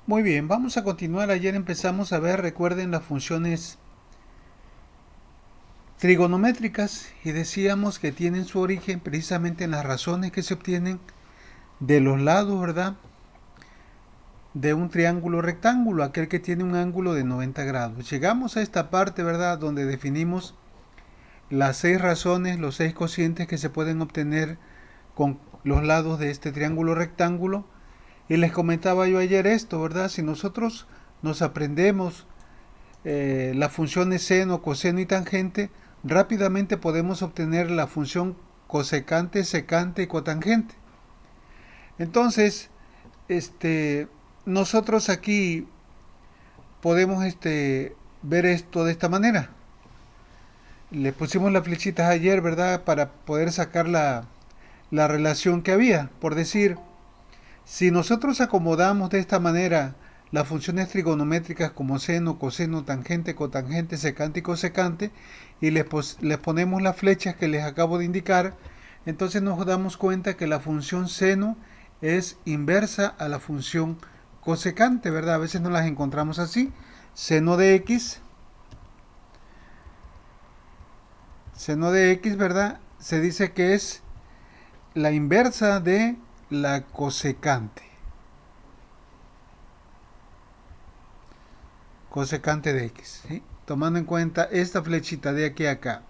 Muy bien, vamos a continuar. Ayer empezamos a ver, recuerden, las funciones trigonométricas y decíamos que tienen su origen precisamente en las razones que se obtienen de los lados, ¿verdad? De un triángulo rectángulo, aquel que tiene un ángulo de 90 grados. Llegamos a esta parte, ¿verdad? Donde definimos las 6 razones, los 6 cocientes que se pueden obtener con los lados de este triángulo rectángulo. Y les comentaba yo ayer esto, ¿verdad? Si nosotros nos aprendemos las funciones seno, coseno y tangente, rápidamente podemos obtener la función cosecante, secante y cotangente. Entonces, este, nosotros aquí podemos ver esto de esta manera. Le pusimos las flechitas ayer, ¿verdad? Para poder sacar la relación que había. Por decir, si nosotros acomodamos de esta manera las funciones trigonométricas como seno, coseno, tangente, cotangente, secante y cosecante, y les ponemos las flechas que les acabo de indicar, entonces nos damos cuenta que la función seno es inversa a la función cosecante, ¿verdad? A veces no las encontramos así. Seno de x, ¿verdad? Se dice que es la inversa de la cosecante. Cosecante de x, ¿sí? Tomando en cuenta esta flechita de aquí a acá.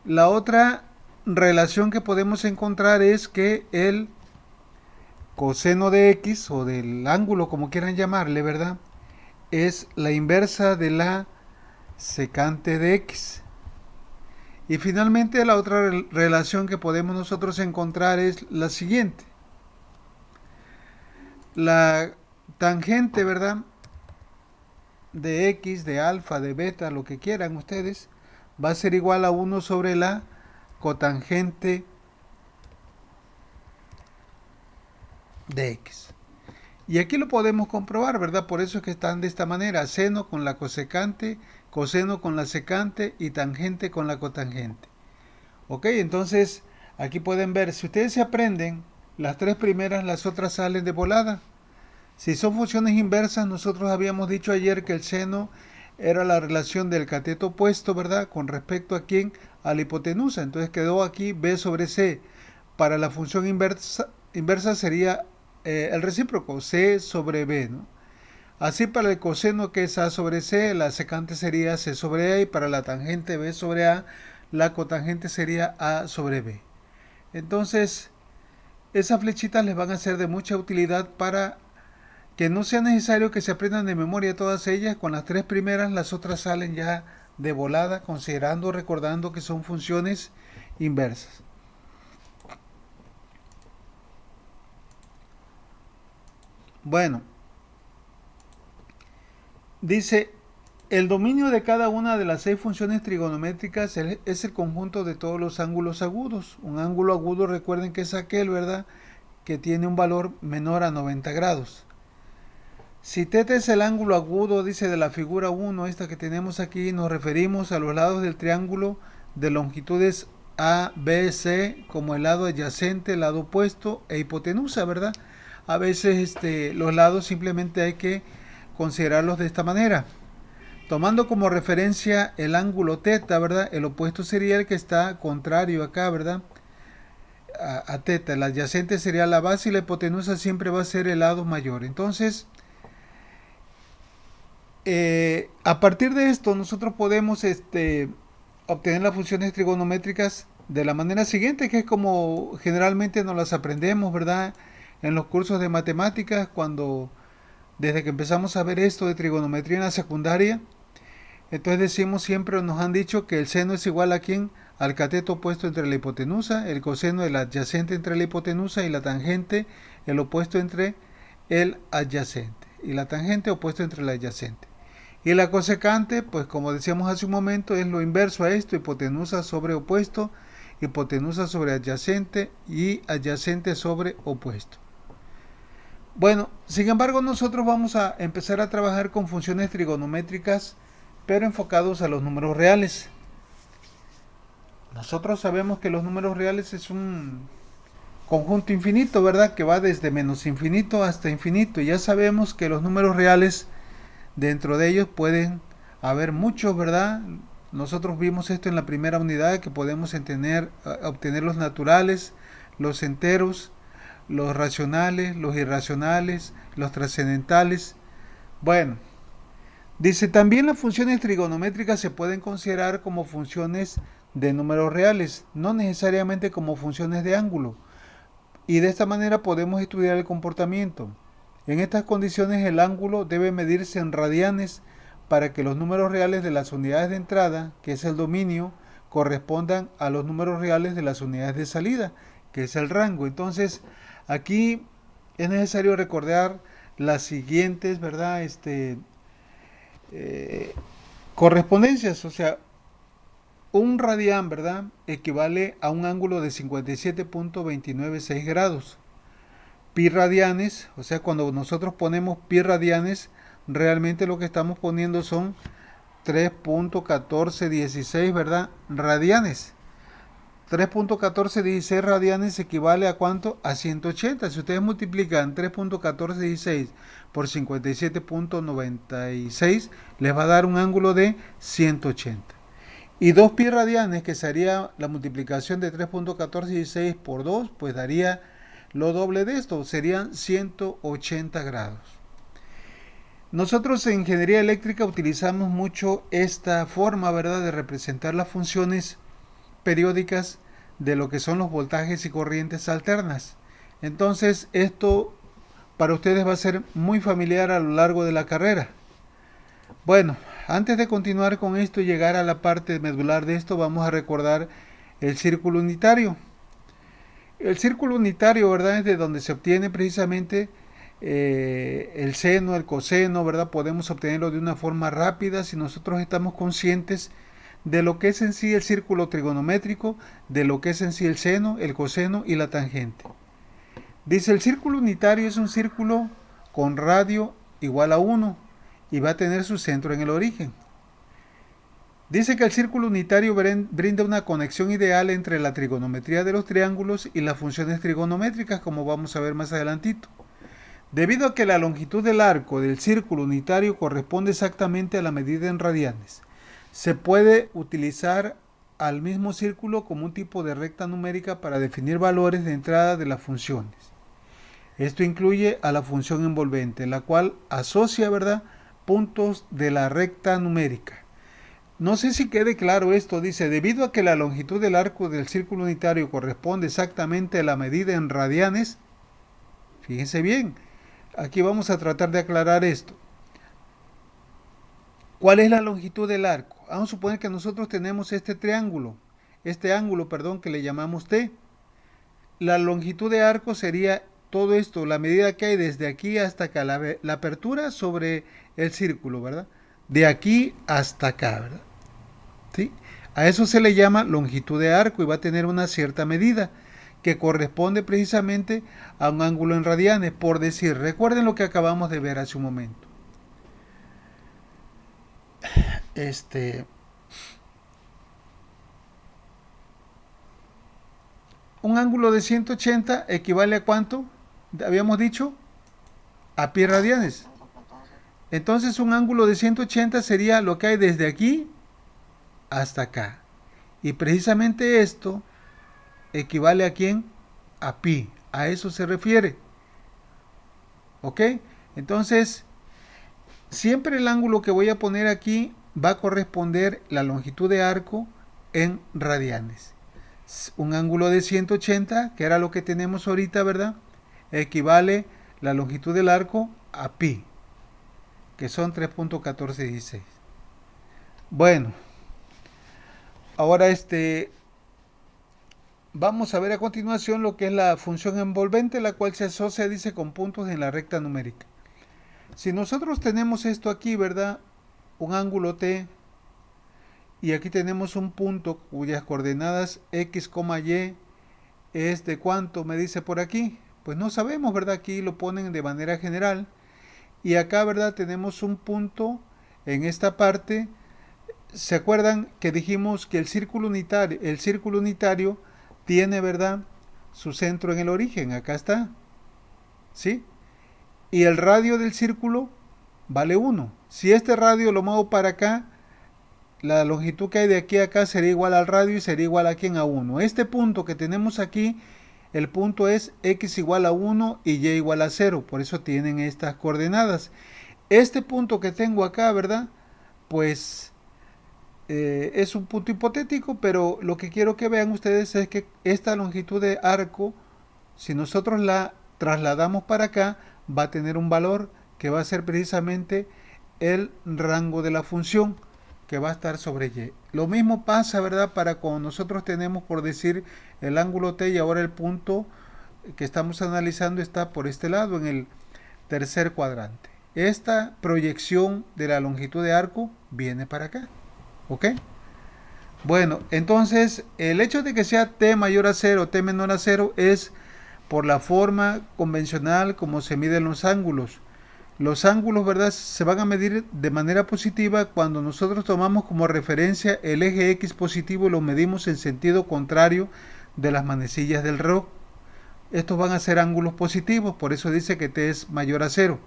La otra relación que podemos encontrar es que el coseno de x, o del ángulo como quieran llamarle, ¿verdad? Es la inversa de la secante de x. Y finalmente la otra relación que podemos nosotros encontrar es la siguiente. La tangente, ¿verdad? De x, de alfa, de beta, lo que quieran ustedes, va a ser igual a 1 sobre la cotangente de x. Y aquí lo podemos comprobar, ¿verdad? Por eso es que están de esta manera: seno con la cosecante, coseno con la secante y tangente con la cotangente. Ok, entonces aquí pueden ver, si ustedes se aprenden las 3 primeras, las otras salen de volada. Si son funciones inversas, nosotros habíamos dicho ayer que el seno era la relación del cateto opuesto, ¿verdad? Con respecto a quién, a la hipotenusa. Entonces quedó aquí b sobre c. Para la función inversa sería el recíproco, c sobre b, ¿no? Así para el coseno, que es a sobre c, la secante sería c sobre a, y para la tangente b sobre a, la cotangente sería a sobre b. Entonces, esas flechitas les van a ser de mucha utilidad para que no sea necesario que se aprendan de memoria todas ellas. Con las 3 primeras, las otras salen ya de volada, considerando, recordando que son funciones inversas. Bueno, dice, el dominio de cada una de las 6 funciones trigonométricas es el conjunto de todos los ángulos agudos. Un ángulo agudo, recuerden que es aquel, ¿verdad?, que tiene un valor menor a 90 grados. Si θ es el ángulo agudo, dice, de la figura 1, esta que tenemos aquí, nos referimos a los lados del triángulo de longitudes A, B, C, como el lado adyacente, el lado opuesto e hipotenusa, ¿verdad? A veces los lados simplemente hay que considerarlos de esta manera. Tomando como referencia el ángulo θ, ¿verdad? El opuesto sería el que está contrario acá, ¿verdad? A θ. El adyacente sería la base y la hipotenusa siempre va a ser el lado mayor. Entonces, a partir de esto nosotros podemos obtener las funciones trigonométricas de la manera siguiente, que es como generalmente nos las aprendemos, ¿verdad? En los cursos de matemáticas, desde que empezamos a ver esto de trigonometría en la secundaria. Entonces decimos siempre, nos han dicho que el seno es igual a quién, al cateto opuesto entre la hipotenusa, el coseno el adyacente entre la hipotenusa, y la tangente el opuesto entre el adyacente, y la tangente opuesto entre el adyacente. Y la cosecante, pues como decíamos hace un momento, es lo inverso a esto: hipotenusa sobre opuesto, hipotenusa sobre adyacente y adyacente sobre opuesto. Bueno, sin embargo, nosotros vamos a empezar a trabajar con funciones trigonométricas, pero enfocados a los números reales. Nosotros sabemos que los números reales es un conjunto infinito, ¿verdad? Que va desde menos infinito hasta infinito. Ya sabemos que los números reales, dentro de ellos pueden haber muchos, ¿verdad? Nosotros vimos esto en la primera unidad, que podemos obtener los naturales, los enteros, los racionales, los irracionales, los trascendentales. Bueno, dice, también las funciones trigonométricas se pueden considerar como funciones de números reales, no necesariamente como funciones de ángulo. Y de esta manera podemos estudiar el comportamiento. En estas condiciones el ángulo debe medirse en radianes para que los números reales de las unidades de entrada, que es el dominio, correspondan a los números reales de las unidades de salida, que es el rango. Entonces, aquí es necesario recordar las siguientes, ¿verdad? Correspondencias, o sea, un radián, ¿verdad? Equivale a un ángulo de 57.296 grados. Pi radianes, o sea, cuando nosotros ponemos pi radianes, realmente lo que estamos poniendo son 3.1416, ¿verdad? Radianes. 3.1416 radianes equivale a ¿cuánto? A 180. Si ustedes multiplican 3.1416 por 57.96, les va a dar un ángulo de 180. Y 2 pi radianes, que sería la multiplicación de 3.1416 por 2, pues daría lo doble de esto, serían 180 grados. Nosotros en ingeniería eléctrica utilizamos mucho esta forma, ¿verdad?, de representar las funciones periódicas de lo que son los voltajes y corrientes alternas. Entonces, esto para ustedes va a ser muy familiar a lo largo de la carrera. Bueno, antes de continuar con esto y llegar a la parte medular de esto, vamos a recordar el círculo unitario. El círculo unitario, ¿verdad?, es de donde se obtiene precisamente el seno, el coseno, ¿verdad? Podemos obtenerlo de una forma rápida si nosotros estamos conscientes de lo que es en sí el círculo trigonométrico, de lo que es en sí el seno, el coseno y la tangente. Dice, el círculo unitario es un círculo con radio igual a 1 y va a tener su centro en el origen. Dice que el círculo unitario brinda una conexión ideal entre la trigonometría de los triángulos y las funciones trigonométricas, como vamos a ver más adelantito. Debido a que la longitud del arco del círculo unitario corresponde exactamente a la medida en radianes, se puede utilizar al mismo círculo como un tipo de recta numérica para definir valores de entrada de las funciones. Esto incluye a la función envolvente, la cual asocia, ¿verdad?, puntos de la recta numérica. No sé si quede claro esto, dice, debido a que la longitud del arco del círculo unitario corresponde exactamente a la medida en radianes, fíjense bien, aquí vamos a tratar de aclarar esto. ¿Cuál es la longitud del arco? Vamos a suponer que nosotros tenemos este ángulo, que le llamamos T. La longitud de arco sería todo esto, la medida que hay desde aquí hasta acá, la apertura sobre el círculo, ¿verdad? De aquí hasta acá, ¿verdad? ¿Sí? A eso se le llama longitud de arco y va a tener una cierta medida que corresponde precisamente a un ángulo en radianes, por decir, recuerden lo que acabamos de ver hace un momento. Un ángulo de 180 equivale a ¿cuánto? Habíamos dicho a pi radianes. Entonces un ángulo de 180 sería lo que hay desde aquí hasta acá. Y precisamente esto equivale a ¿quién? A pi. A eso se refiere. ¿Ok? Entonces, siempre el ángulo que voy a poner aquí va a corresponder la longitud de arco en radianes. Un ángulo de 180, que era lo que tenemos ahorita, ¿verdad?, equivale la longitud del arco a pi, que son 3.1416. Bueno, ahora vamos a ver a continuación lo que es la función envolvente, la cual se asocia, dice, con puntos en la recta numérica. Si nosotros tenemos esto aquí, ¿verdad?, un ángulo T, y aquí tenemos un punto cuyas coordenadas x, y es de ¿cuánto? Me dice por aquí. Pues no sabemos, ¿verdad? Aquí lo ponen de manera general. Y acá, ¿verdad?, tenemos un punto en esta parte. ¿Se acuerdan que dijimos que el círculo unitario tiene, ¿verdad?, su centro en el origen, acá está, ¿sí? Y el radio del círculo vale 1. Si este radio lo muevo para acá, la longitud que hay de aquí a acá sería igual al radio y sería igual aquí a 1. Este punto que tenemos aquí, el punto es x igual a 1 y y igual a 0, por eso tienen estas coordenadas. Este punto que tengo acá, ¿verdad? Pues es un punto hipotético, pero lo que quiero que vean ustedes es que esta longitud de arco, si nosotros la trasladamos para acá, va a tener un valor que va a ser precisamente el rango de la función que va a estar sobre y. Lo mismo pasa, ¿verdad? Para cuando nosotros tenemos, por decir, el ángulo t y ahora el punto que estamos analizando está por este lado, en el tercer cuadrante. Esta proyección de la longitud de arco viene para acá. ¿Ok? Bueno, entonces el hecho de que sea t mayor a 0, t menor a 0 es por la forma convencional como se miden los ángulos. Los ángulos, ¿verdad?, se van a medir de manera positiva cuando nosotros tomamos como referencia el eje X positivo y lo medimos en sentido contrario de las manecillas del reloj. Estos van a ser ángulos positivos, por eso dice que t es mayor a 0.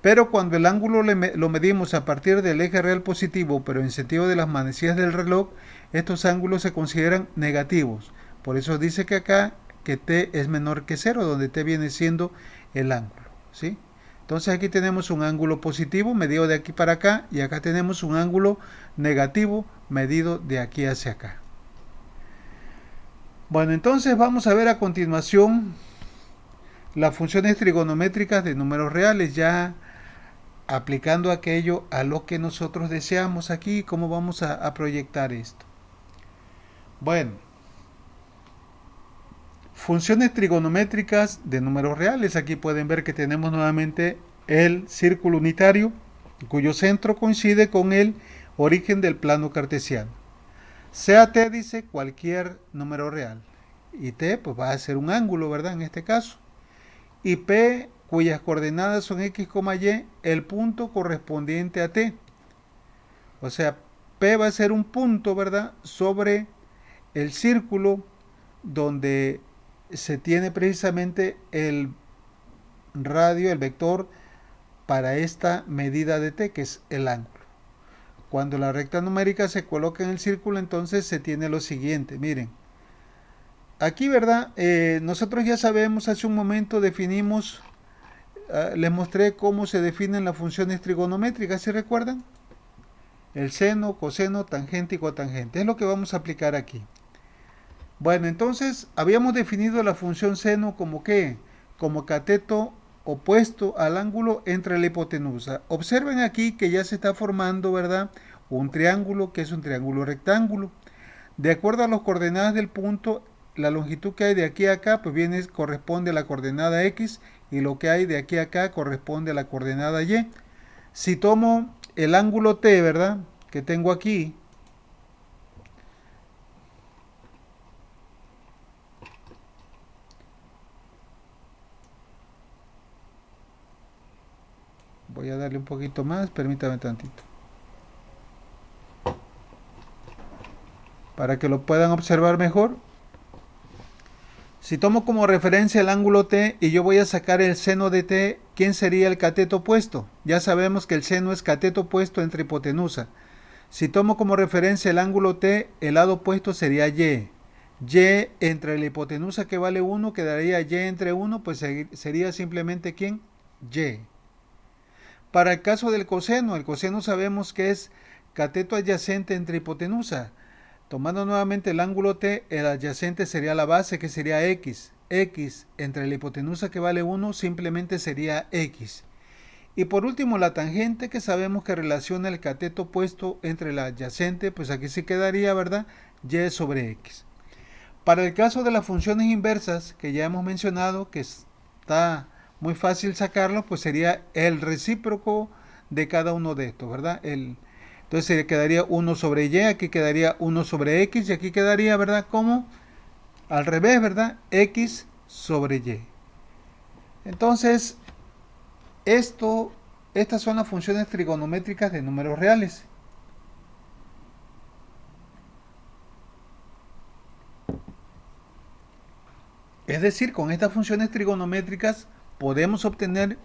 Pero cuando el ángulo lo medimos a partir del eje real positivo, pero en sentido de las manecillas del reloj, estos ángulos se consideran negativos. Por eso dice que acá que t es menor que 0, donde t viene siendo el ángulo, ¿sí? Entonces aquí tenemos un ángulo positivo medido de aquí para acá y acá tenemos un ángulo negativo medido de aquí hacia acá. Bueno, entonces vamos a ver a continuación las funciones trigonométricas de números reales, ya aplicando aquello a lo que nosotros deseamos aquí. ¿Cómo vamos a proyectar esto? Bueno, funciones trigonométricas de números reales. Aquí pueden ver que tenemos nuevamente el círculo unitario, cuyo centro coincide con el origen del plano cartesiano. Sea t, dice, cualquier número real. Y t, pues va a ser un ángulo, ¿verdad? En este caso. Y p, cuyas coordenadas son x, y, el punto correspondiente a t. O sea, p va a ser un punto, ¿verdad?, sobre el círculo donde se tiene precisamente el radio, el vector para esta medida de t, que es el ángulo. Cuando la recta numérica se coloca en el círculo, entonces se tiene lo siguiente, miren. Aquí, ¿verdad? Nosotros ya sabemos, hace un momento definimos, les mostré cómo se definen las funciones trigonométricas, ¿se recuerdan? El seno, coseno, tangente y cotangente. Es lo que vamos a aplicar aquí. Bueno, entonces habíamos definido la función seno como ¿qué? Como cateto opuesto al ángulo entre la hipotenusa. Observen aquí que ya se está formando, ¿verdad?, un triángulo que es un triángulo rectángulo. De acuerdo a las coordenadas del punto, la longitud que hay de aquí a acá pues corresponde a la coordenada X y lo que hay de aquí a acá corresponde a la coordenada Y. Si tomo el ángulo T, ¿verdad?, que tengo aquí, voy a darle un poquito más, permítame tantito, para que lo puedan observar mejor. Si tomo como referencia el ángulo T y yo voy a sacar el seno de T, ¿quién sería el cateto opuesto? Ya sabemos que el seno es cateto opuesto entre hipotenusa. Si tomo como referencia el ángulo T, el lado opuesto sería Y. Y entre la hipotenusa que vale 1 quedaría Y entre 1, pues sería simplemente ¿quién? Y. Para el caso del coseno, el coseno sabemos que es cateto adyacente entre hipotenusa. Tomando nuevamente el ángulo T, el adyacente sería la base, que sería X. X entre la hipotenusa que vale 1 simplemente sería X. Y por último la tangente, que sabemos que relaciona el cateto opuesto entre la adyacente, pues aquí sí quedaría, ¿verdad?, Y sobre X. Para el caso de las funciones inversas, que ya hemos mencionado, que está muy fácil sacarlo, pues sería el recíproco de cada uno de estos, ¿verdad? Entonces quedaría 1 sobre Y, aquí quedaría 1 sobre X y aquí quedaría, ¿verdad?, como al revés, ¿verdad?, X sobre Y. Entonces, estas son las funciones trigonométricas de números reales. Es decir, con estas funciones trigonométricas podemos obtener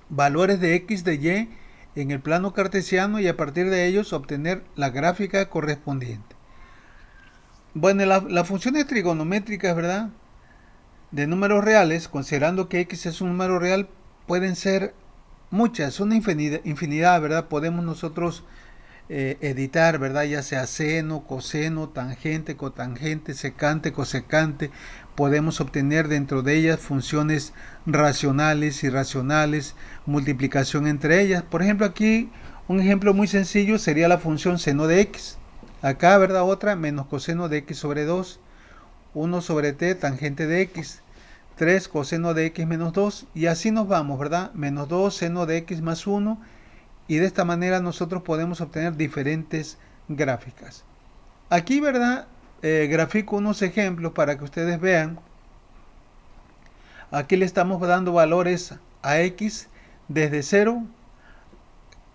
valores de x, de y en el plano cartesiano y a partir de ellos obtener la gráfica correspondiente. Bueno, las funciones trigonométricas, ¿verdad? De números reales, considerando que x es un número real, pueden ser muchas, una infinidad, ¿verdad? Podemos nosotros editar, ¿verdad? Ya sea seno, coseno, tangente, cotangente, secante, cosecante. Podemos obtener dentro de ellas funciones racionales, irracionales, multiplicación entre ellas. Por ejemplo, aquí un ejemplo muy sencillo sería la función seno de x. Acá, ¿verdad? Otra, menos coseno de x sobre 2. 1 sobre t, tangente de x. 3 coseno de x menos 2. Y así nos vamos, ¿verdad? Menos 2 seno de x más 1. Y de esta manera nosotros podemos obtener diferentes gráficas. Aquí, ¿verdad? Grafico unos ejemplos para que ustedes vean. Aquí le estamos dando valores a x desde 0,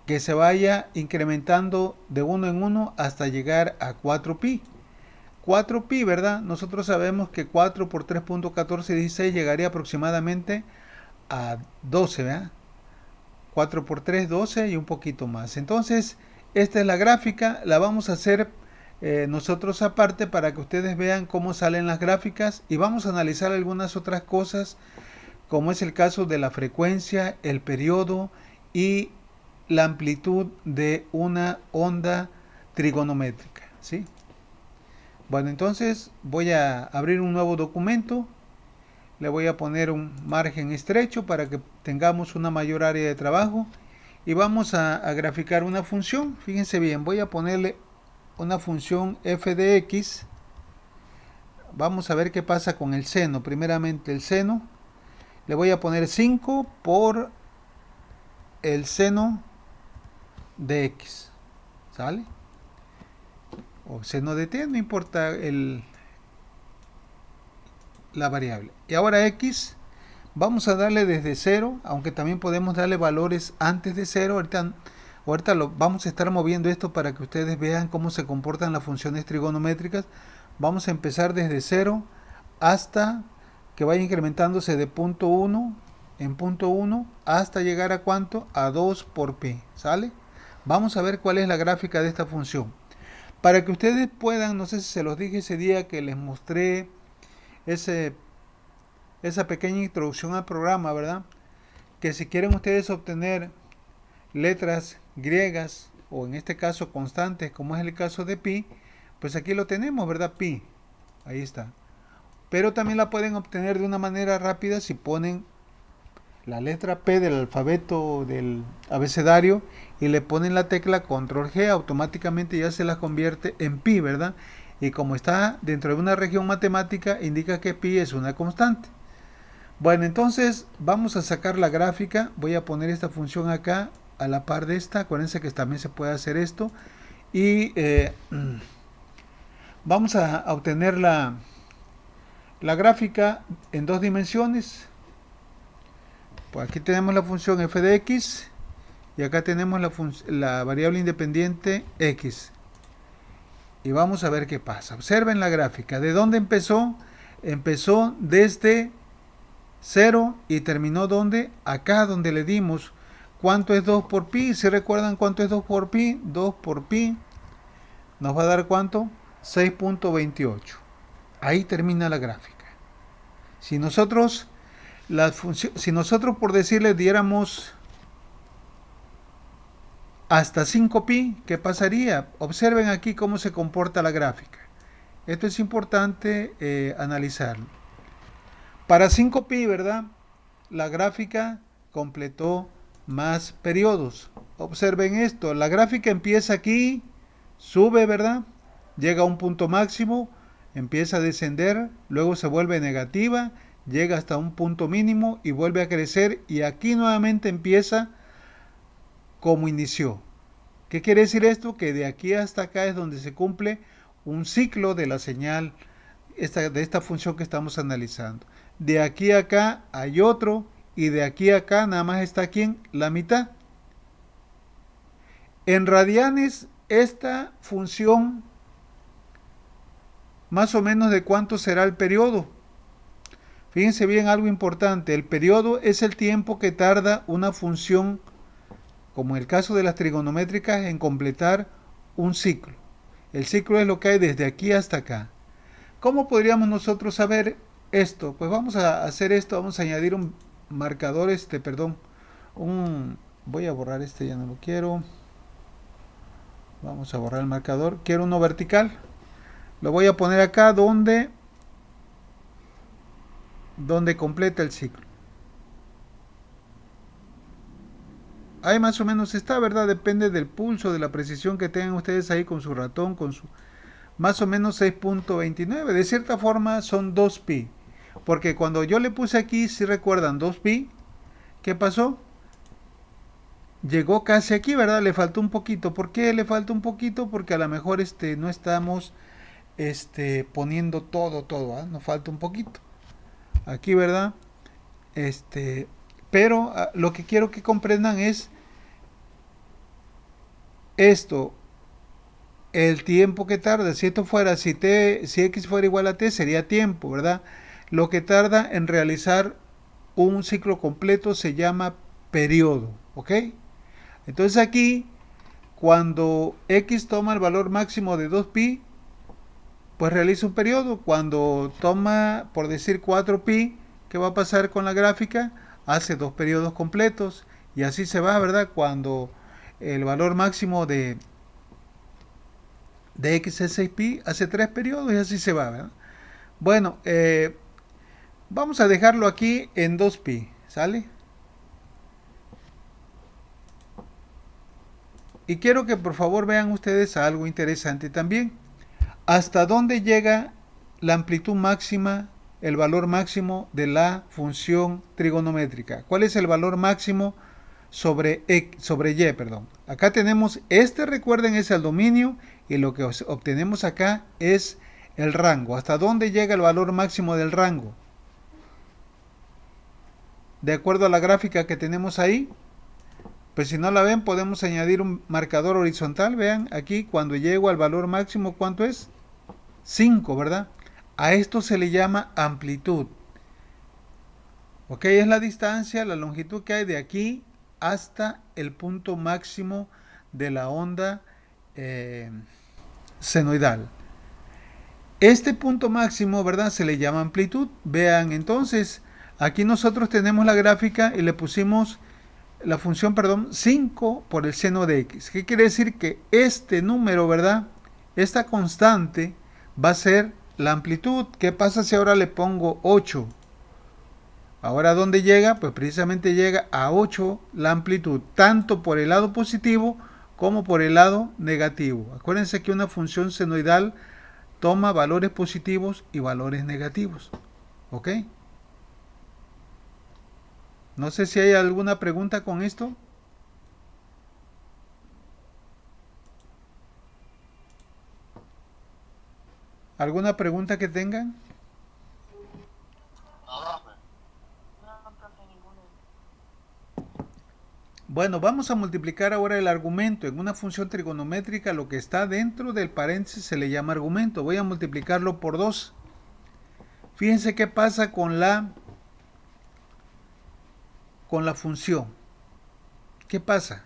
que se vaya incrementando de 1 en 1 hasta llegar a 4pi. 4pi, ¿verdad? Nosotros sabemos que 4 por 3.1416 llegaría aproximadamente a 12, ¿verdad? 4 por 3, 12 y un poquito más. Entonces, esta es la gráfica. La vamos a hacer nosotros aparte para que ustedes vean cómo salen las gráficas y vamos a analizar algunas otras cosas, como es el caso de la frecuencia, el periodo y la amplitud de una onda trigonométrica, ¿sí? Bueno, entonces voy a abrir un nuevo documento. Le voy a poner un margen estrecho para que tengamos una mayor área de trabajo. Y vamos a graficar una función. Fíjense bien, voy a ponerle una función f de x. Vamos a ver qué pasa con el seno. Primeramente el seno. Le voy a poner 5 por el seno de x. ¿Sale? O seno de t, no importa la variable. Y ahora x, vamos a darle desde 0, aunque también podemos darle valores antes de 0. Ahorita vamos a estar moviendo esto para que ustedes vean cómo se comportan las funciones trigonométricas. Vamos a empezar desde 0 hasta que vaya incrementándose de punto 1 en punto 1 hasta llegar a ¿cuánto? A 2 por pi. ¿Sale? Vamos a ver cuál es la gráfica de esta función. Para que ustedes puedan, no sé si se los dije ese día que les mostré esa pequeña introducción al programa, ¿verdad? Que si quieren ustedes obtener letras griegas o en este caso constantes, como es el caso de pi, pues aquí lo tenemos, ¿verdad? Pi, ahí está. Pero también la pueden obtener de una manera rápida si ponen la letra P del alfabeto del abecedario y le ponen la tecla control G, automáticamente ya se la convierte en pi, ¿verdad? Y como está dentro de una región matemática, indica que pi es una constante. Bueno, entonces vamos a sacar la gráfica. Voy a poner esta función acá a la par de esta. Acuérdense que también se puede hacer esto. Y vamos a obtener la gráfica en dos dimensiones. Pues aquí tenemos la función f de x y acá tenemos la variable independiente x. Y vamos a ver qué pasa. Observen la gráfica. ¿De dónde empezó? Empezó desde 0 y terminó ¿dónde? Acá donde le dimos. ¿Cuánto es 2 por pi? ¿Se recuerdan cuánto es 2 por pi? 2 por pi nos va a dar ¿cuánto? 6.28. Ahí termina la gráfica. Si nosotros por decirle diéramos hasta 5pi, ¿qué pasaría? Observen aquí cómo se comporta la gráfica. Esto es importante analizarlo. Para 5pi, ¿verdad? La gráfica completó más periodos. Observen esto, la gráfica empieza aquí, sube, ¿verdad? Llega a un punto máximo, empieza a descender, luego se vuelve negativa, llega hasta un punto mínimo y vuelve a crecer y aquí nuevamente empieza como inició. ¿Qué quiere decir esto? Que de aquí hasta acá es donde se cumple un ciclo de la señal de esta función que estamos analizando. De aquí a acá hay otro y de aquí a acá nada más está aquí en la mitad. En radianes esta función más o menos de cuánto será el periodo. Fíjense bien algo importante, el periodo es el tiempo que tarda una función, como en el caso de las trigonométricas, en completar un ciclo. El ciclo es lo que hay desde aquí hasta acá. ¿Cómo podríamos nosotros saber esto? Pues vamos a hacer esto, vamos a añadir un marcador, perdón, voy a borrar ya no lo quiero. Vamos a borrar el marcador, quiero uno vertical. Lo voy a poner acá donde completa el ciclo. Ahí más o menos está, ¿verdad? Depende del pulso, de la precisión que tengan ustedes ahí con su ratón, con su más o menos 6.29. De cierta forma son 2pi. Porque cuando yo le puse aquí, si recuerdan, 2pi, ¿qué pasó? Llegó casi aquí, ¿verdad? Le faltó un poquito. ¿Por qué le falta un poquito? Porque a lo mejor no estamos poniendo todo, ¿ah? Nos falta un poquito. Aquí, ¿verdad? Pero lo que quiero que comprendan es esto, el tiempo que tarda. Si esto fuera, si x fuera igual a t, sería tiempo, ¿verdad? Lo que tarda en realizar un ciclo completo se llama periodo, ¿ok? Entonces aquí, cuando x toma el valor máximo de 2pi, pues realiza un periodo. Cuando toma, por decir 4pi, ¿qué va a pasar con la gráfica? Hace 2 periodos completos y así se va, ¿verdad? Cuando el valor máximo de x es 6pi, hace 3 periodos y así se va, ¿verdad? Bueno, vamos a dejarlo aquí en 2pi, ¿sale? Y quiero que por favor vean ustedes algo interesante también. ¿Hasta dónde llega la amplitud máxima, el valor máximo de la función trigonométrica? ¿Cuál es el valor máximo sobre y, perdón? Acá tenemos, recuerden, es el dominio y lo que obtenemos acá es el rango. ¿Hasta dónde llega el valor máximo del rango? De acuerdo a la gráfica que tenemos ahí, pues si no la ven podemos añadir un marcador horizontal. Vean aquí, cuando llego al valor máximo, ¿cuánto es? 5, ¿verdad? A esto se le llama amplitud. Ok, es la distancia, la longitud que hay de aquí hasta el punto máximo de la onda senoidal. Este punto máximo, ¿verdad? Se le llama amplitud. Vean, entonces, aquí nosotros tenemos la gráfica y le pusimos la función, 5 por el seno de x. ¿Qué quiere decir? Que este número, ¿verdad? Esta constante va a ser la amplitud. ¿Qué pasa si ahora le pongo 8? Ahora, ¿dónde llega? Pues precisamente llega a 8 la amplitud, tanto por el lado positivo como por el lado negativo. Acuérdense que una función senoidal toma valores positivos y valores negativos. ¿Ok? No sé si hay alguna pregunta con esto. ¿Alguna pregunta que tengan? Bueno, vamos a multiplicar ahora el argumento. En una función trigonométrica, lo que está dentro del paréntesis se le llama argumento. Voy a multiplicarlo por 2. Fíjense qué pasa con la función. ¿Qué pasa?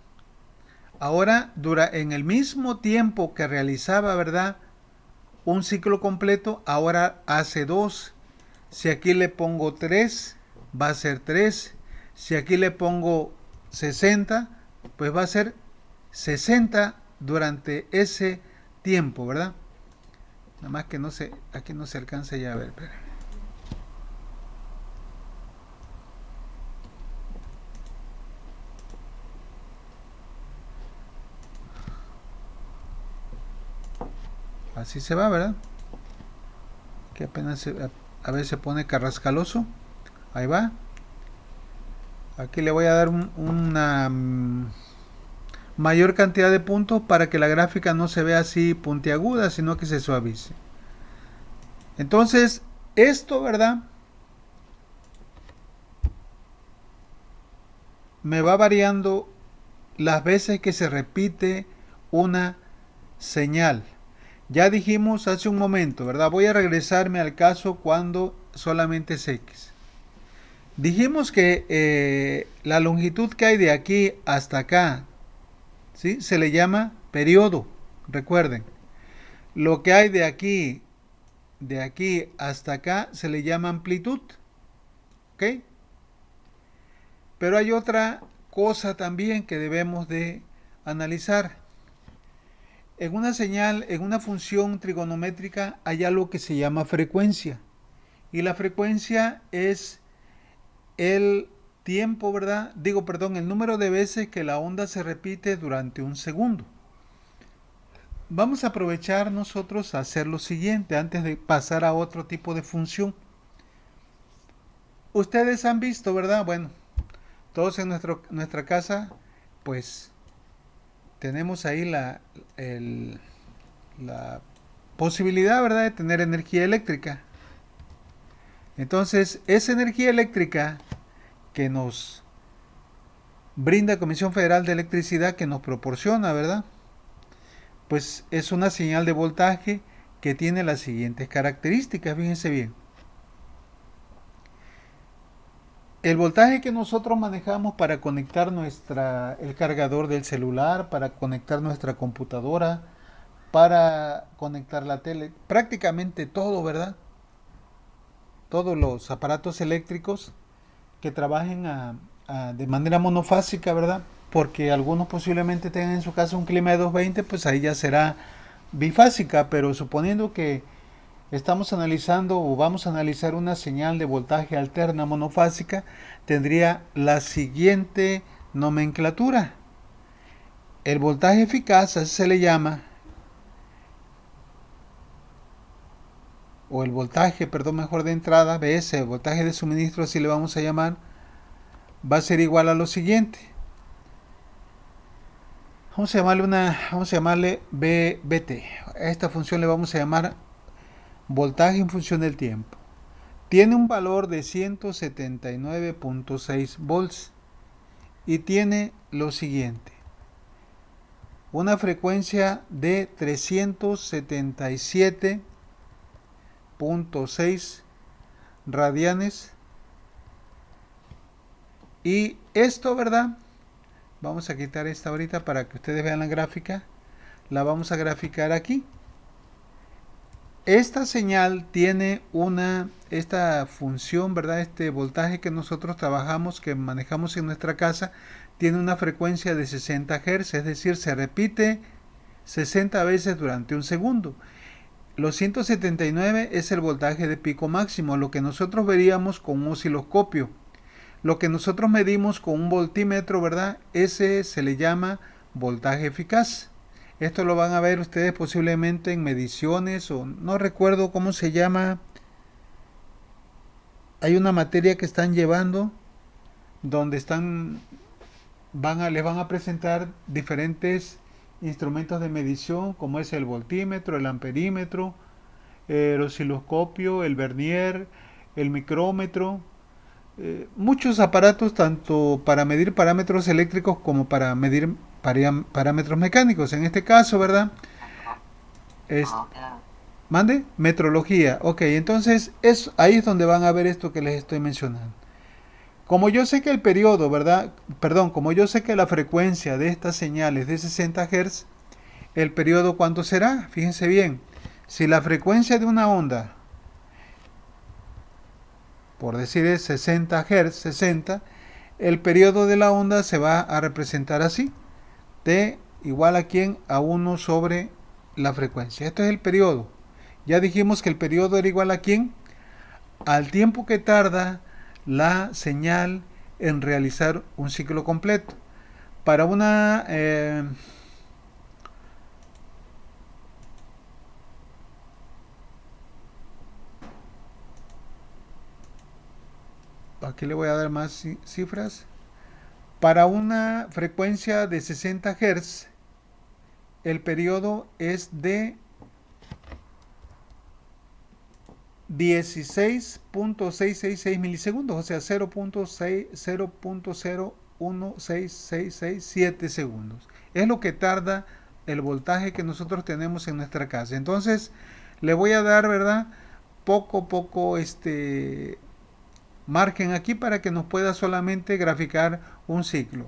Ahora, en el mismo tiempo que realizaba, ¿verdad?, un ciclo completo, ahora hace 2. Si aquí le pongo 3, va a ser 3. Si aquí le pongo 60, pues va a ser 60 durante ese tiempo, ¿verdad? Nada más que aquí no se alcanza ya a ver. Espera. Así se va, ¿verdad? Que apenas a veces se pone carrascaloso. Ahí va. Aquí le voy a dar una mayor cantidad de puntos para que la gráfica no se vea así puntiaguda, sino que se suavice. Entonces, esto, ¿verdad?, me va variando las veces que se repite una señal. Ya dijimos hace un momento, ¿verdad? Voy a regresarme al caso cuando solamente es x. Dijimos que la longitud que hay de aquí hasta acá, ¿sí? Se le llama periodo, recuerden. Lo que hay de aquí hasta acá, se le llama amplitud, ¿ok? Pero hay otra cosa también que debemos de analizar. En una señal, en una función trigonométrica, hay algo que se llama frecuencia. Y la frecuencia es el tiempo, ¿verdad? Digo, perdón, el número de veces que la onda se repite durante un segundo. Vamos a aprovechar nosotros a hacer lo siguiente antes de pasar a otro tipo de función. Ustedes han visto, ¿verdad? Bueno, todos en nuestra casa, pues tenemos ahí la posibilidad, ¿verdad?, de tener energía eléctrica. Entonces, esa energía eléctrica que nos brinda Comisión Federal de Electricidad, que nos proporciona, ¿verdad?, pues es una señal de voltaje que tiene las siguientes características, fíjense bien. El voltaje que nosotros manejamos para conectar el cargador del celular, para conectar nuestra computadora, para conectar la tele, prácticamente todo, ¿verdad? Todos los aparatos eléctricos que trabajen de manera monofásica, ¿verdad? Porque algunos posiblemente tengan en su casa un clima de 220, pues ahí ya será bifásica, pero suponiendo que estamos analizando o vamos a analizar una señal de voltaje alterna monofásica, tendría la siguiente nomenclatura. El voltaje eficaz, así se le llama, o el voltaje, perdón, mejor de entrada, BS, el voltaje de suministro, así le vamos a llamar, va a ser igual a lo siguiente. Vamos a llamarle BT. A esta función le vamos a llamar voltaje en función del tiempo. Tiene un valor de 179.6 volts y tiene lo siguiente: una frecuencia de 377.6 radianes. Y esto, ¿verdad? Vamos a quitar esta ahorita para que ustedes vean la gráfica. La vamos a graficar aquí. Esta señal tiene esta función, ¿verdad? Este voltaje que nosotros trabajamos, que manejamos en nuestra casa, tiene una frecuencia de 60 Hz, es decir, se repite 60 veces durante un segundo. Los 179 es el voltaje de pico máximo, lo que nosotros veríamos con un osciloscopio. Lo que nosotros medimos con un voltímetro, ¿verdad? Ese se le llama voltaje eficaz. Esto lo van a ver ustedes posiblemente en mediciones, o no recuerdo cómo se llama. Hay una materia que están llevando donde les van a presentar diferentes instrumentos de medición, como es el voltímetro, el amperímetro, el osciloscopio, el vernier, el micrómetro. Muchos aparatos, tanto para medir parámetros eléctricos como para medir parámetros mecánicos. En este caso, ¿verdad? Mande, metrología. Ok, entonces ahí es donde van a ver esto que les estoy mencionando. Como yo sé que el periodo, ¿verdad? Perdón, como yo sé que la frecuencia de estas señales de 60 Hz, el periodo, ¿cuánto será? Fíjense bien. Si la frecuencia de una onda, por decir es 60 Hz, 60, el periodo de la onda se va a representar así: T igual a quién, a 1 sobre la frecuencia. Esto es el periodo. Ya dijimos que el periodo era igual a quién, al tiempo que tarda la señal en realizar un ciclo completo. Para una aquí le voy a dar más cifras. Para una frecuencia de 60 Hz, el periodo es de 16.666 milisegundos, o sea, 0.0166667 segundos. Es lo que tarda el voltaje que nosotros tenemos en nuestra casa. Entonces, le voy a dar, ¿verdad?, poco margen aquí para que nos pueda solamente graficar un ciclo.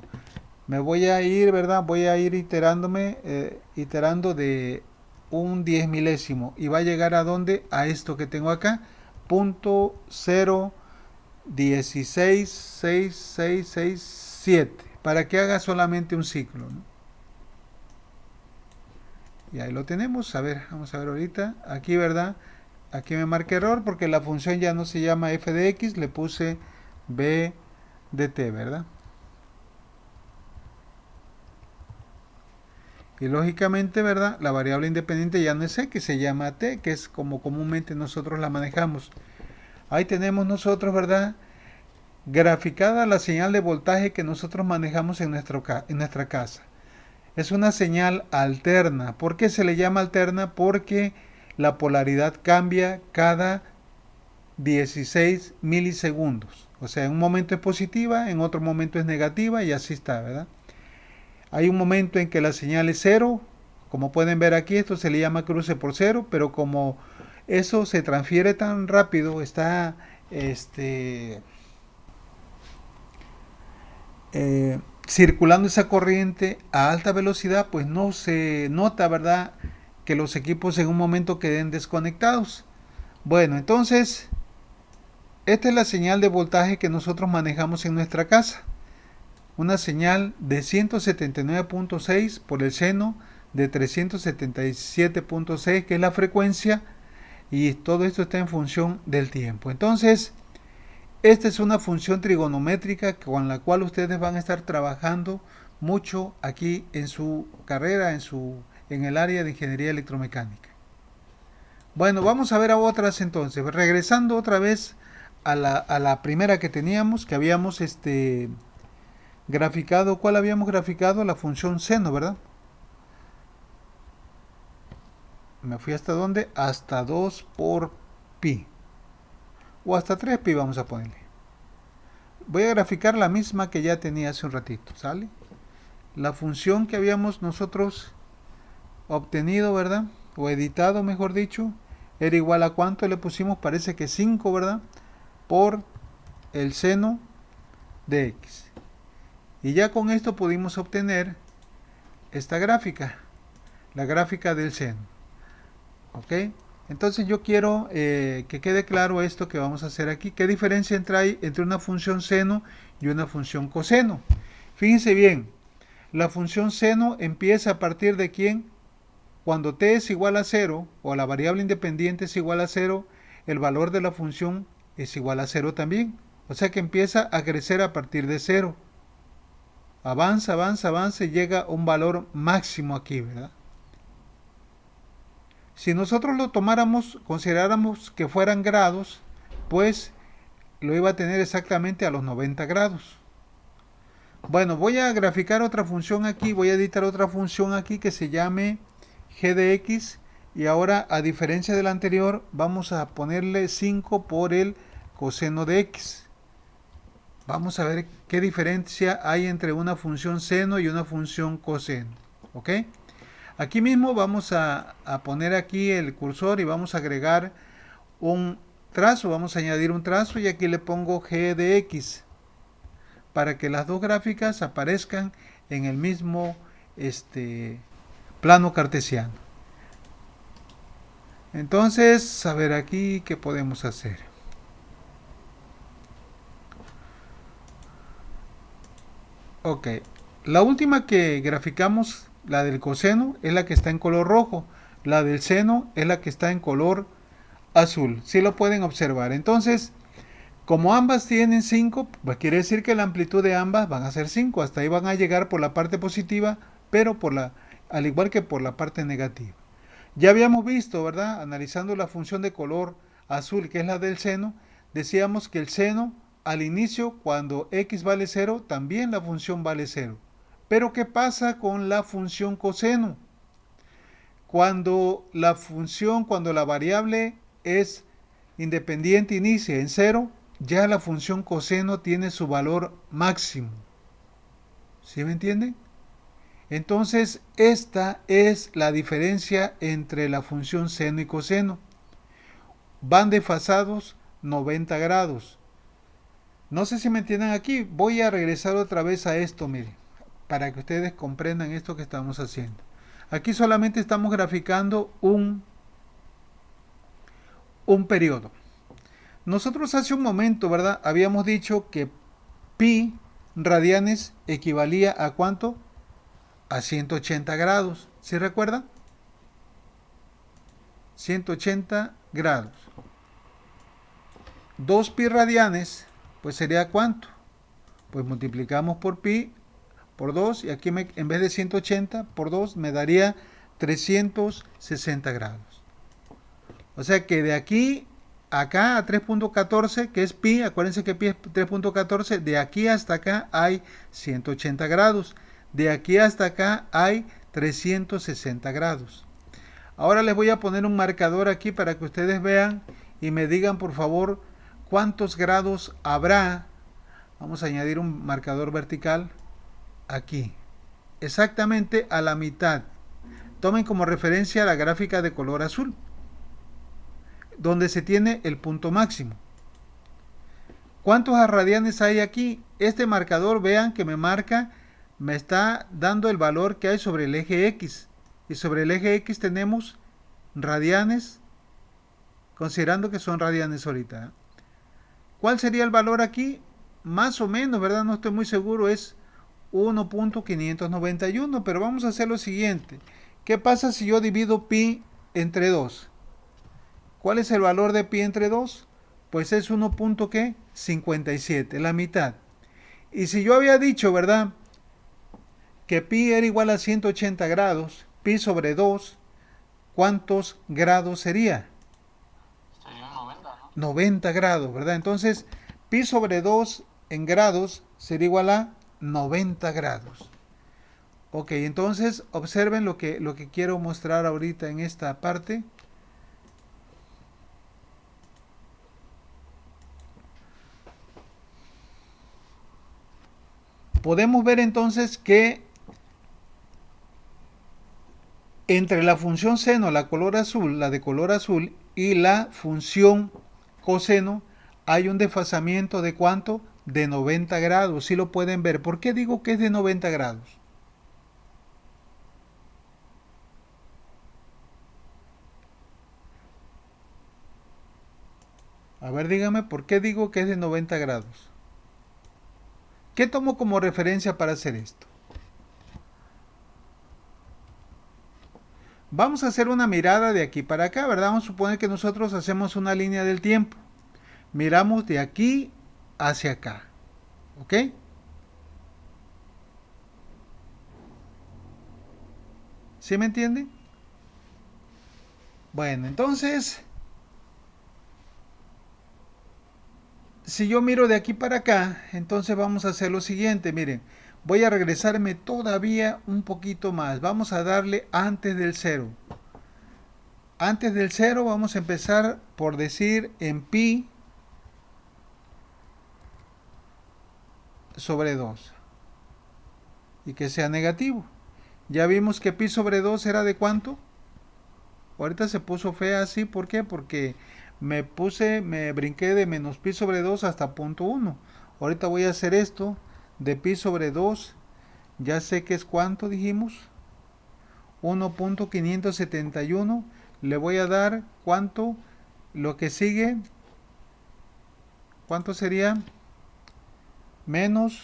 Me voy a ir, ¿verdad? Voy a ir iterando de un 10 milésimo y va a llegar a dónde? A esto que tengo acá, punto 0,166667, para que haga solamente un ciclo, ¿no? Y ahí lo tenemos. A ver, vamos a ver ahorita. Aquí, ¿verdad? Aquí me marqué error porque la función ya no se llama f de x, le puse b de t, ¿verdad? Y lógicamente, ¿verdad? La variable independiente ya no es x, se llama t, que es como comúnmente nosotros la manejamos. Ahí tenemos nosotros, ¿verdad? Graficada la señal de voltaje que nosotros manejamos en nuestra casa. Es una señal alterna. ¿Por qué se le llama alterna? Porque la polaridad cambia cada 16 milisegundos. O sea, en un momento es positiva, en otro momento es negativa y así está, ¿verdad? Hay un momento en que la señal es cero. Como pueden ver aquí, esto se le llama cruce por cero, pero como eso se transfiere tan rápido, está circulando esa corriente a alta velocidad, pues no se nota, ¿verdad?, que los equipos en un momento queden desconectados. Bueno, entonces, esta es la señal de voltaje que nosotros manejamos en nuestra casa. Una señal de 179.6 por el seno de 377.6, que es la frecuencia, y todo esto está en función del tiempo. Entonces, esta es una función trigonométrica con la cual ustedes van a estar trabajando mucho aquí en su carrera, en el área de ingeniería electromecánica. Bueno, vamos a ver a otras entonces. Regresando otra vez a la primera que teníamos, que habíamos graficado. ¿Cuál habíamos graficado? La función seno, ¿verdad? Me fui hasta dónde? Hasta 2 por pi. O hasta 3 pi vamos a ponerle. Voy a graficar la misma que ya tenía hace un ratito, ¿sale? La función que habíamos nosotros obtenido, ¿verdad? O editado, mejor dicho, era igual a cuánto le pusimos, parece que 5, ¿verdad? Por el seno de x. Y ya con esto pudimos obtener esta gráfica, la gráfica del seno. ¿Ok? Entonces yo quiero que quede claro esto que vamos a hacer aquí. ¿Qué diferencia hay entre una función seno y una función coseno? Fíjense bien, la función seno empieza a partir de quién. Cuando t es igual a 0 o la variable independiente es igual a 0, el valor de la función es igual a 0 también. O sea que empieza a crecer a partir de 0. Avanza, avanza, avanza y llega a un valor máximo aquí, ¿verdad? Si nosotros lo tomáramos, consideráramos que fueran grados, pues lo iba a tener exactamente a los 90 grados. Bueno, voy a graficar otra función aquí, voy a editar otra función aquí que se llame g de x, y ahora, a diferencia de la anterior, vamos a ponerle 5 por el coseno de x. Vamos a ver qué diferencia hay entre una función seno y una función coseno. ¿Ok? Aquí mismo vamos a poner aquí el cursor y vamos a agregar un trazo, vamos a añadir un trazo y aquí le pongo g de x para que las dos gráficas aparezcan en el mismo plano cartesiano. Entonces, a ver aquí qué podemos hacer. Ok, la última que graficamos, la del coseno, es la que está en color rojo. La del seno es la que está en color azul. Si lo pueden observar. Entonces, como ambas tienen 5, pues quiere decir que la amplitud de ambas van a ser 5. Hasta ahí van a llegar por la parte positiva, pero al igual que por la parte negativa. Ya habíamos visto, ¿verdad? Analizando la función de color azul, que es la del seno, decíamos que el seno, al inicio, cuando x vale 0, también la función vale 0. Pero ¿qué pasa con la función coseno? Cuando la variable es independiente, inicia en 0, ya la función coseno tiene su valor máximo. ¿Sí me entienden? Entonces, esta es la diferencia entre la función seno y coseno. Van desfasados 90 grados. No sé si me entiendan aquí. Voy a regresar otra vez a esto, mire, para que ustedes comprendan esto que estamos haciendo. Aquí solamente estamos graficando un periodo. Nosotros hace un momento, ¿verdad? Habíamos dicho que pi radianes equivalía a ¿cuánto? A 180 grados. ¿Sí recuerdan? 180 grados. 2 pi radianes, pues sería ¿cuánto? Pues multiplicamos por pi por 2 y aquí en vez de 180 por 2 me daría 360 grados. O sea que de aquí acá a 3.14, que es pi, acuérdense que pi es 3.14, de aquí hasta acá hay 180 grados. De aquí hasta acá hay 360 grados. Ahora les voy a poner un marcador aquí para que ustedes vean y me digan por favor cuántos grados habrá. Vamos a añadir un marcador vertical aquí. Exactamente a la mitad. Tomen como referencia la gráfica de color azul, donde se tiene el punto máximo. ¿Cuántos radianes hay aquí? Este marcador, vean que me está dando el valor que hay sobre el eje X. Y sobre el eje X tenemos radianes, considerando que son radianes ahorita. ¿Cuál sería el valor aquí? Más o menos, ¿verdad? No estoy muy seguro, es 1.591, pero vamos a hacer lo siguiente. ¿Qué pasa si yo divido pi entre 2? ¿Cuál es el valor de pi entre 2? Pues es 1.57, la mitad. Y si yo había dicho, ¿verdad?, que pi era igual a 180 grados, pi sobre 2, ¿cuántos grados sería? Sería 90, ¿no? 90 grados, ¿verdad? Entonces, pi sobre 2 en grados sería igual a 90 grados. Ok, entonces observen lo que quiero mostrar ahorita en esta parte. Podemos ver entonces que entre la función seno, la de color azul, y la función coseno, hay un desfasamiento de ¿cuánto? De 90 grados. Si lo pueden ver. ¿Por qué digo que es de 90 grados? A ver, dígame, ¿por qué digo que es de 90 grados? ¿Qué tomo como referencia para hacer esto? Vamos a hacer una mirada de aquí para acá, ¿verdad? Vamos a suponer que nosotros hacemos una línea del tiempo. Miramos de aquí hacia acá. ¿Ok? ¿Sí me entienden? Bueno, entonces, si yo miro de aquí para acá, entonces vamos a hacer lo siguiente. Miren, voy a regresarme todavía un poquito más. Vamos a darle antes del cero. Antes del cero vamos a empezar por decir en pi sobre 2 y que sea negativo. Ya vimos que pi sobre 2 era de ¿cuánto? Ahorita se puso fea así, ¿por qué? Porque me brinqué de menos pi sobre 2 hasta punto 1. Ahorita voy a hacer esto de pi sobre 2, ya sé que es ¿cuánto dijimos? 1.571. Le voy a dar ¿cuánto? Lo que sigue, ¿cuánto sería? Menos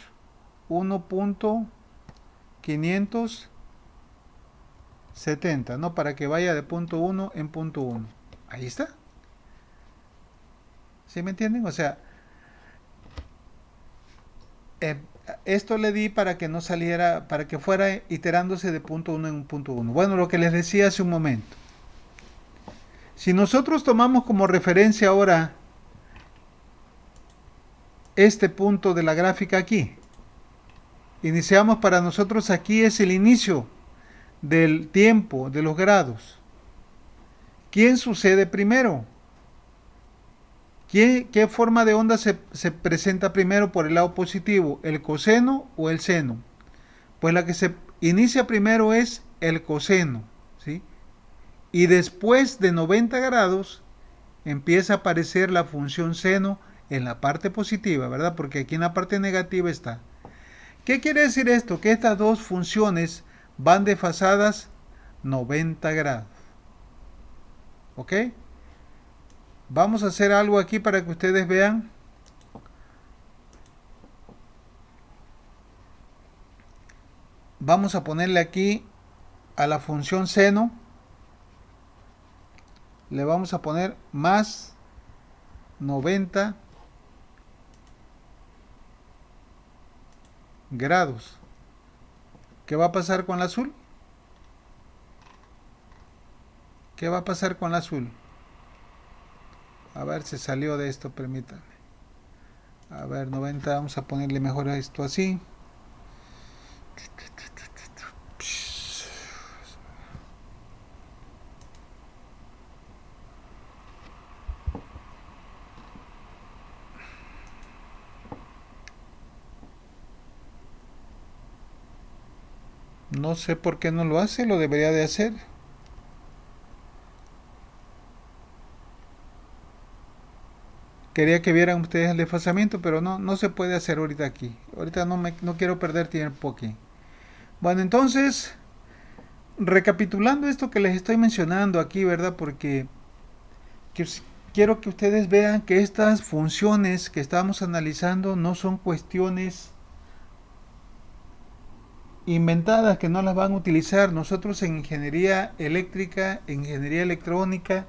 1.570, ¿no? Para que vaya de punto 1 en punto 1. Ahí está. ¿Sí me entienden? O sea, eh, esto le di para que no saliera, para que fuera iterándose de punto 1 en punto 1. Bueno, lo que les decía hace un momento. Si nosotros tomamos como referencia ahora este punto de la gráfica aquí, iniciamos, para nosotros aquí es el inicio del tiempo, de los grados. ¿Quién sucede primero? ¿Qué forma de onda se presenta primero por el lado positivo? ¿El coseno o el seno? Pues la que se inicia primero es el coseno, ¿sí? Y después de 90 grados empieza a aparecer la función seno en la parte positiva, ¿verdad? Porque aquí en la parte negativa está. ¿Qué quiere decir esto? Que estas dos funciones van desfasadas 90 grados. ¿Ok? Vamos a hacer algo aquí para que ustedes vean. Vamos a ponerle aquí a la función seno. Le vamos a poner más 90 grados. ¿Qué va a pasar con el azul? ¿Qué va a pasar con el azul? A ver, se salió de esto, permítanme. A ver, 90, vamos a ponerle mejor a esto así. No sé por qué no lo hace, lo debería de hacer. Quería que vieran ustedes el desfasamiento, pero no se puede hacer ahorita aquí. Ahorita no quiero perder tiempo aquí. Bueno, entonces, recapitulando esto que les estoy mencionando aquí, ¿verdad? Porque quiero que ustedes vean que estas funciones que estamos analizando no son cuestiones inventadas que no las van a utilizar. Nosotros en ingeniería eléctrica, en ingeniería electrónica,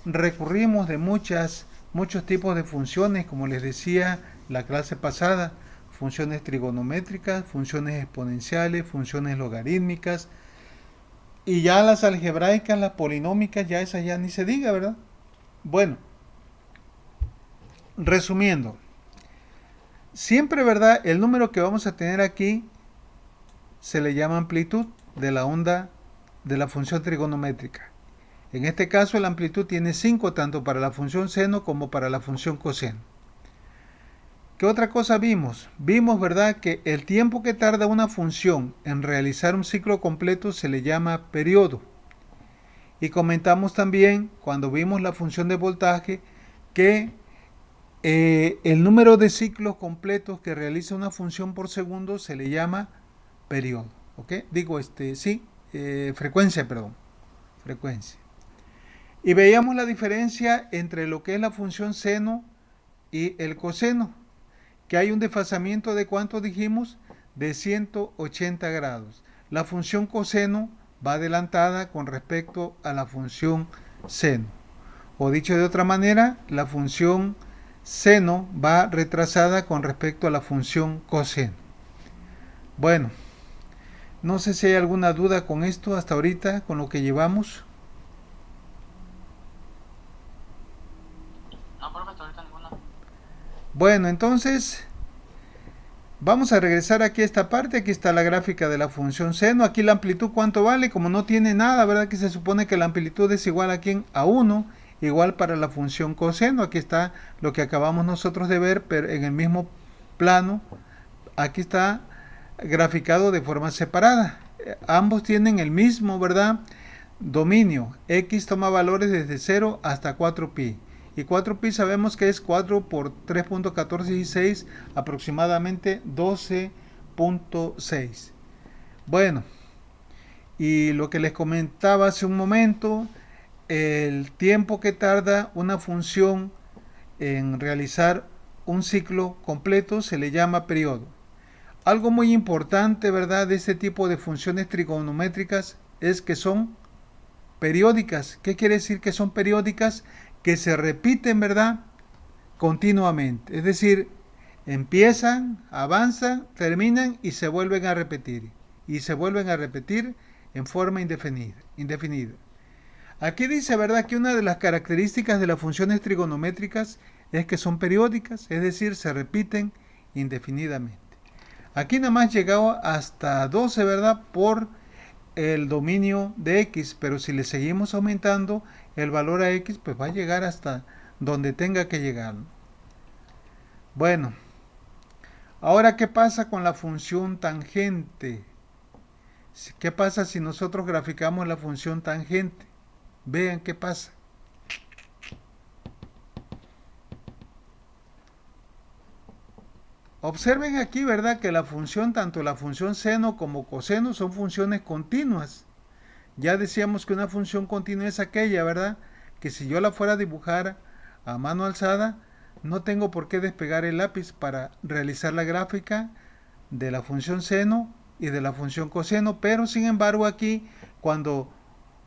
recurrimos de muchos tipos de funciones, como les decía la clase pasada, funciones trigonométricas, funciones exponenciales, funciones logarítmicas, y ya las algebraicas, las polinómicas, ya esas ya ni se diga, ¿verdad? Bueno, resumiendo, siempre, ¿verdad? El número que vamos a tener aquí se le llama amplitud de la onda de la función trigonométrica. En este caso la amplitud tiene 5 tanto para la función seno como para la función coseno. ¿Qué otra cosa vimos? Vimos, ¿verdad?, que el tiempo que tarda una función en realizar un ciclo completo se le llama periodo. Y comentamos también, cuando vimos la función de voltaje, que el número de ciclos completos que realiza una función por segundo se le llama periodo. ¿Ok? Digo, frecuencia, perdón. Frecuencia. Y veíamos la diferencia entre lo que es la función seno y el coseno, que hay un desfasamiento de ¿cuánto dijimos? De 180 grados. La función coseno va adelantada con respecto a la función seno. O dicho de otra manera, la función seno va retrasada con respecto a la función coseno. Bueno, no sé si hay alguna duda con esto hasta ahorita, con lo que llevamos. No, profe, ahorita ninguna. Bueno, entonces vamos a regresar aquí a esta parte. Aquí está la gráfica de la función seno. Aquí la amplitud, ¿cuánto vale? Como no tiene nada, ¿verdad? Que se supone que la amplitud es igual a 1, igual para la función coseno. Aquí está lo que acabamos nosotros de ver, pero en el mismo plano. Aquí está graficado de forma separada. Ambos tienen el mismo, ¿verdad?, dominio. X toma valores desde 0 hasta 4pi. Y 4pi sabemos que es 4 por 3.1416, aproximadamente 12.6. Bueno, y lo que les comentaba hace un momento, el tiempo que tarda una función en realizar un ciclo completo se le llama periodo. Algo muy importante, ¿verdad?, de este tipo de funciones trigonométricas es que son periódicas. ¿Qué quiere decir que son periódicas? Que se repiten, ¿verdad?, continuamente. Es decir, empiezan, avanzan, terminan y se vuelven a repetir. Y se vuelven a repetir en forma indefinida. Aquí dice, ¿verdad?, que una de las características de las funciones trigonométricas es que son periódicas, es decir, se repiten indefinidamente. Aquí nada más llegado hasta 12, ¿verdad?, por el dominio de x, pero si le seguimos aumentando el valor a x, pues va a llegar hasta donde tenga que llegar. Bueno, ahora, ¿qué pasa con la función tangente? ¿Qué pasa si nosotros graficamos la función tangente? Vean qué pasa. Observen aquí, ¿verdad? Que la función, tanto la función seno como coseno, son funciones continuas. Ya decíamos que una función continua es aquella, ¿verdad? Que si yo la fuera a dibujar a mano alzada, no tengo por qué despegar el lápiz para realizar la gráfica de la función seno y de la función coseno, pero sin embargo aquí, cuando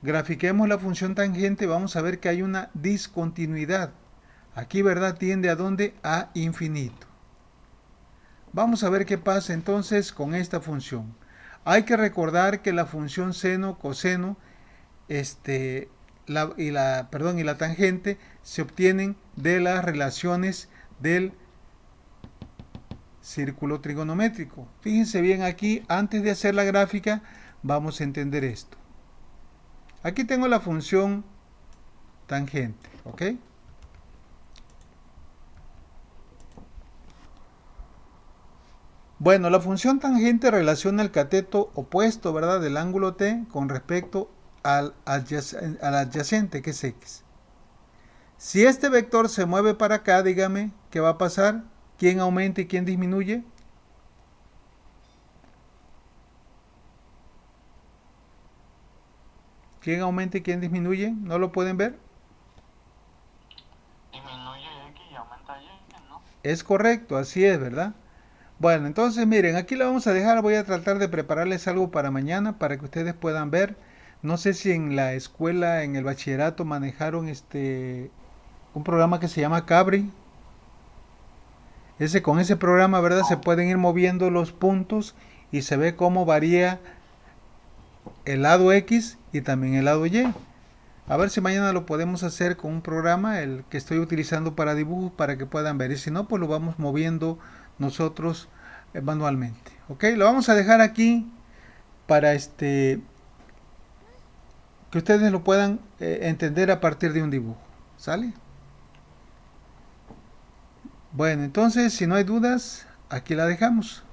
grafiquemos la función tangente, vamos a ver que hay una discontinuidad. Aquí, ¿verdad? Tiende a dónde? A infinito. Vamos a ver qué pasa entonces con esta función. Hay que recordar que la función seno, coseno, y la tangente se obtienen de las relaciones del círculo trigonométrico. Fíjense bien aquí, antes de hacer la gráfica, vamos a entender esto. Aquí tengo la función tangente, ¿ok? Bueno, la función tangente relaciona el cateto opuesto, ¿verdad?, del ángulo T con respecto al adyacente, que es X. Si este vector se mueve para acá, dígame, ¿qué va a pasar? ¿Quién aumenta y quién disminuye? ¿Quién aumenta y quién disminuye? ¿No lo pueden ver? Disminuye X y aumenta Y, ¿no? Es correcto, así es, ¿verdad? Bueno, entonces miren, aquí la vamos a dejar. Voy a tratar de prepararles algo para mañana para que ustedes puedan ver. No sé si en la escuela, en el bachillerato, manejaron un programa que se llama Cabri. Con ese programa, ¿verdad? Se No. pueden ir moviendo los puntos y se ve cómo varía el lado X y también el lado Y. A ver si mañana lo podemos hacer con un programa, el que estoy utilizando para dibujos, para que puedan ver. Y si no, pues lo vamos moviendo nosotros manualmente. Ok, lo vamos a dejar aquí para que ustedes lo puedan entender a partir de un dibujo. ¿Sale? Bueno, entonces, si no hay dudas, aquí la dejamos.